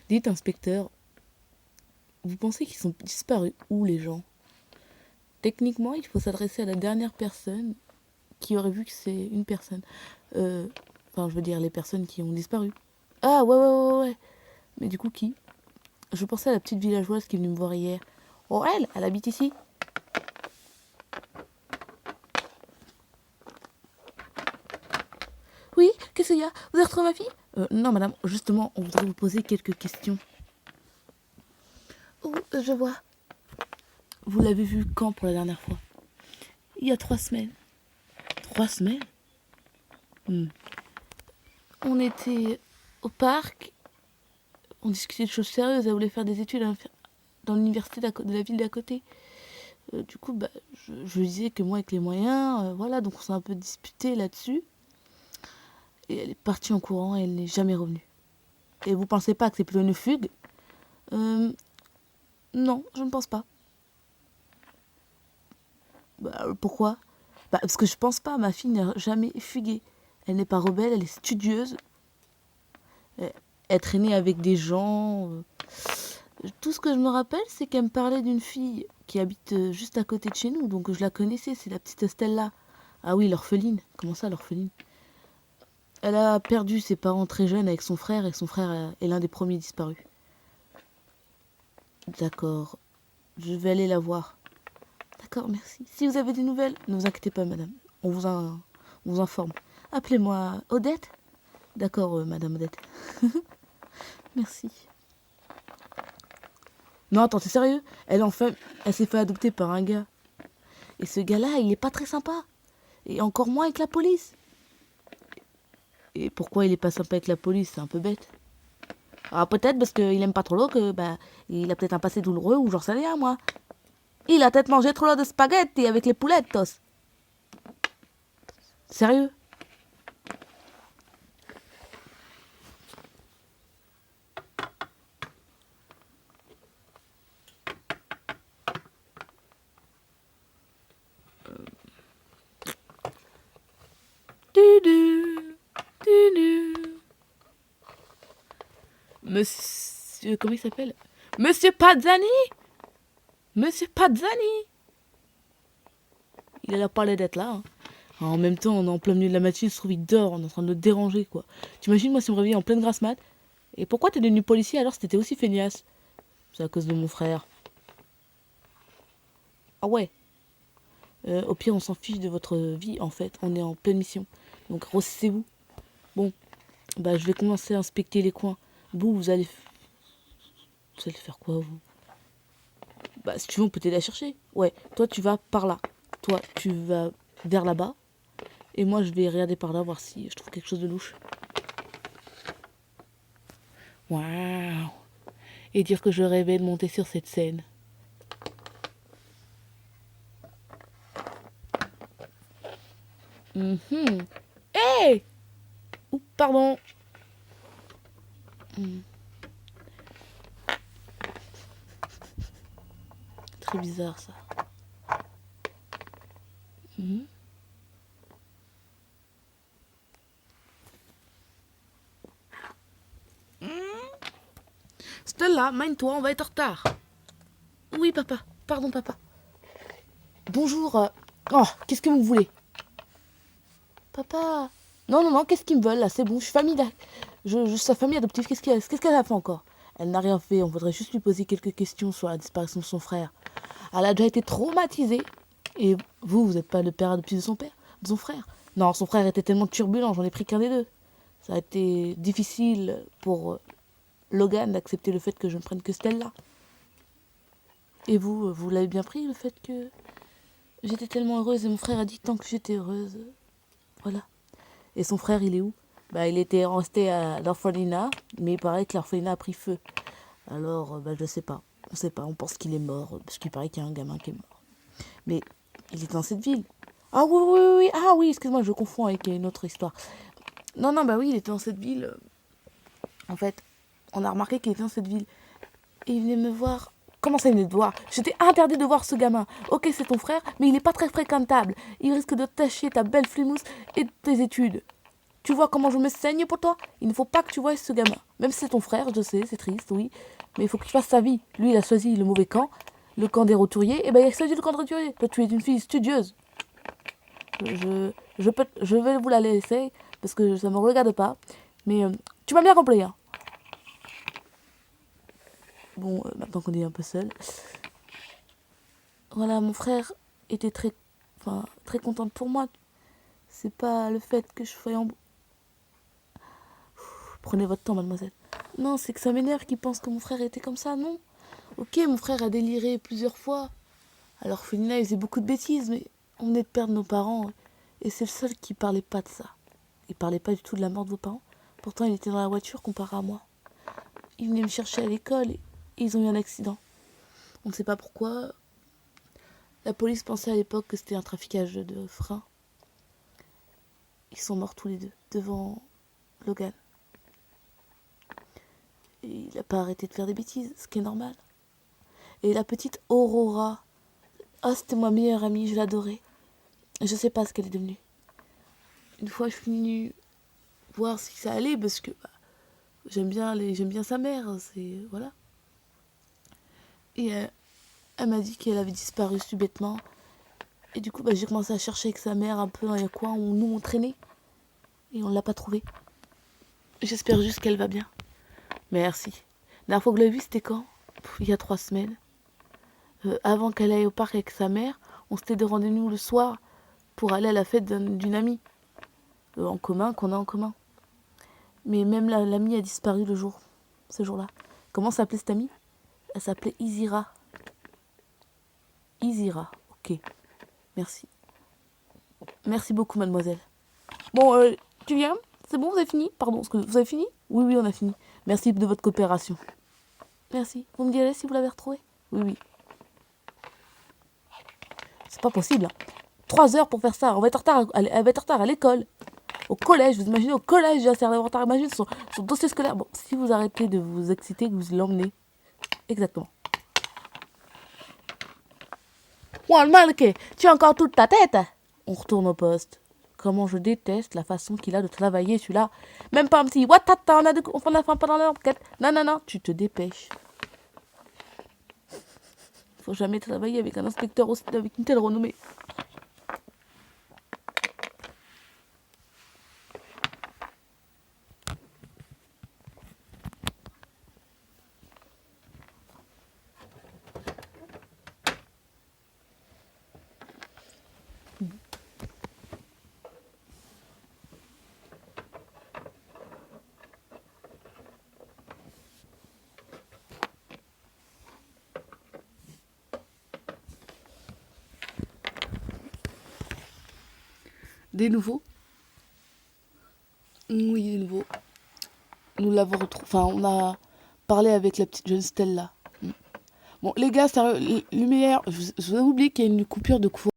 Dites, inspecteur, vous pensez qu'ils sont disparus où, les gens? Techniquement, il faut s'adresser à la dernière personne qui aurait vu que c'est une personne. Euh, Enfin, je veux dire, les personnes qui ont disparu. Ah, ouais, ouais, ouais, ouais. Mais du coup, qui? Je pensais à la petite villageoise qui est venue me voir hier. Oh, elle habite ici. Oui, qu'est-ce qu'il y a? Vous avez retrouvé ma fille? Non, madame, justement, on voudrait vous poser quelques questions. Oh, je vois. Vous l'avez vue quand pour la dernière fois? Il y a 3 semaines. 3 semaines? Hmm. On était au parc, on discutait de choses sérieuses, elle voulait faire des études dans l'université de la ville d'à côté. Du coup, bah, je lui disais que moi, avec les moyens, voilà, donc on s'est un peu disputé là-dessus. Et elle est partie en courant et elle n'est jamais revenue. Et vous pensez pas que c'est plutôt une fugue? euh, Non, je ne pense pas. Bah, pourquoi? Bah, parce que je pense pas, ma fille n'a jamais fugué. Elle n'est pas rebelle, elle est studieuse. Elle, elle traînait avec des gens. Tout ce que je me rappelle, c'est qu'elle me parlait d'une fille qui habite juste à côté de chez nous, donc je la connaissais, c'est la petite Stella. Ah oui, l'orpheline. Comment ça, l'orpheline? Elle a perdu ses parents très jeunes avec son frère, et son frère est l'un des premiers disparus. D'accord, je vais aller la voir. D'accord, merci. Si vous avez des nouvelles, ne vous inquiétez pas, madame. On vous informe. Appelez-moi Odette. D'accord, madame Odette. Merci. Non, attends, t'es sérieux? Elle s'est fait adopter par un gars. Et ce gars-là, il est pas très sympa. Et encore moins avec la police. Et pourquoi il est pas sympa avec la police? C'est un peu bête. Ah, peut-être parce qu'il aime pas trop l'eau que, bah, il a peut-être un passé douloureux ou j'en sais rien, moi. Il a peut-être mangé trop de spaghettis avec les poulettes. Sérieux? Tudu, tudu. Monsieur, comment il s'appelle? Monsieur Pazzani? Monsieur Pazzani? Il a pas l'air d'être là, hein. En même temps, on est en plein milieu de la matinée, il se trouve, il dort, on est en train de le déranger, quoi. T'imagines, moi, si on me réveillait en pleine grasse mat? Et pourquoi t'es devenu policier alors si t'étais aussi feignasse? C'est à cause de mon frère. Ah ouais. Au pire, on s'en fiche de votre vie, en fait. On est en pleine mission. Donc, ressaisez-vous. Bon, bah, je vais commencer à inspecter les coins. Vous allez faire quoi, vous? Bah, si tu veux, on peut t'aider à chercher. Ouais, toi, tu vas par là. Toi, tu vas vers là-bas. Et moi, je vais regarder par là, voir si je trouve quelque chose de louche. Waouh! Et dire que je rêvais de monter sur cette scène. Mhm. Hey! Ouh, pardon. Hmm, très bizarre, ça. Mhm. Stella, mine-toi, on va être en retard. Oui, papa. Pardon, papa. Bonjour. Oh, qu'est-ce que vous voulez? Papa. Non, non, non, qu'est-ce qu'ils me veulent là? C'est bon, je suis famille. Sa famille adoptive, qu'est-ce qu'elle a fait encore? Elle n'a rien fait, on voudrait juste lui poser quelques questions sur la disparition de son frère. Elle a déjà été traumatisée. Et vous n'êtes pas le père adoptif de son père, de son frère? Non, son frère était tellement turbulent, j'en ai pris qu'un des deux. Ça a été difficile pour Logan d'accepter le fait que je ne prenne que Stella. Et vous l'avez bien pris, le fait que j'étais tellement heureuse et mon frère a dit tant que j'étais heureuse. Voilà. Et son frère, il est où? Bah, il était resté à l'orphelinat, mais il paraît que l'orphelinat a pris feu. Alors, bah, je sais pas. On sait pas, on pense qu'il est mort, parce qu'il paraît qu'il y a un gamin qui est mort. Mais il est dans cette ville. Ah oui, oui, oui, oui. Ah oui, excuse-moi, je confonds avec une autre histoire. Non, non, bah oui, il était dans cette ville. En fait, on a remarqué qu'il était dans cette ville. Et il venait me voir. Comment ça, il venait te voir? Je t'ai interdit de voir ce gamin. Ok, c'est ton frère, mais il est pas très fréquentable. Il risque de tâcher ta belle flimousse et tes études. Tu vois comment je me saigne pour toi? Il ne faut pas que tu voies ce gamin. Même si c'est ton frère, je sais, c'est triste, oui. Mais il faut qu'il fasse sa vie. Lui, il a choisi le mauvais camp, le camp des roturiers. Et ben, il a choisi le camp des roturiers. Toi, tu es une fille studieuse. Je vais vous la laisser parce que ça ne me regarde pas. Mais tu m'as bien compris, hein. Bon, maintenant qu'on est un peu seul. Voilà, mon frère était très contente pour moi. C'est pas le fait que je sois en... Prenez votre temps, mademoiselle. Non, c'est que ça m'énerve qu'il pense que mon frère était comme ça, non. Ok, mon frère a déliré plusieurs fois. Alors Félina, il faisait beaucoup de bêtises, mais on venait de perdre nos parents. Et c'est le seul qui parlait pas de ça. Il parlait pas du tout de la mort de vos parents. Pourtant, il était dans la voiture comparé à moi. Il venait me chercher à l'école et ils ont eu un accident. On ne sait pas pourquoi. La police pensait à l'époque que c'était un traficage de freins. Ils sont morts tous les deux devant Logan. Et il n'a pas arrêté de faire des bêtises, ce qui est normal. Et la petite Aurora, ah, c'était ma meilleure amie, je l'adorais. Je sais pas ce qu'elle est devenue. Une fois, je suis venue voir si ça allait parce que j'aime bien sa mère, c'est voilà. Et elle m'a dit qu'elle avait disparu subitement. Et du coup, j'ai commencé à chercher avec sa mère un peu dans les coins où nous on traînait. Et on l'a pas trouvée. J'espère juste qu'elle va bien. Merci. La dernière fois que je l'ai vue, c'était quand? Il y a 3 semaines. Avant qu'elle aille au parc avec sa mère, on s'était de rendez-vous le soir pour aller à la fête d'une amie en commun, qu'on a en commun. Mais même l'amie a disparu ce jour-là. Comment s'appelait cette amie? Elle s'appelait Isira. Isira, ok. Merci. Merci beaucoup, mademoiselle. Bon, tu viens? C'est bon, vous avez fini? Pardon, vous avez fini? Oui, oui, on a fini. Merci de votre coopération. Merci. Vous me direz si vous l'avez retrouvée? Oui, oui. C'est pas possible. 3 heures pour faire ça. On va être en retard. Elle va être en retard à l'école. Au collège. Vous imaginez au collège, elle va être en retard. Imaginez son dossier scolaire. Bon, si vous arrêtez de vous exciter, que vous l'emmenez. Exactement. Juan Malke, tu as encore toute ta tête? On retourne au poste. Comment je déteste la façon qu'il a de travailler, celui-là. Même pas un petit watata, on a faim pendant l'enquête. Non, non, non, tu te dépêches. Faut jamais travailler avec un inspecteur aussi, avec une telle renommée. Des nouveaux? Oui, des nouveaux. Nous l'avons retrouvé. Enfin, on a parlé avec la petite jeune Stella. Bon, les gars, sérieux, lumière, je vous ai oublié qu'il y a une coupure de courant.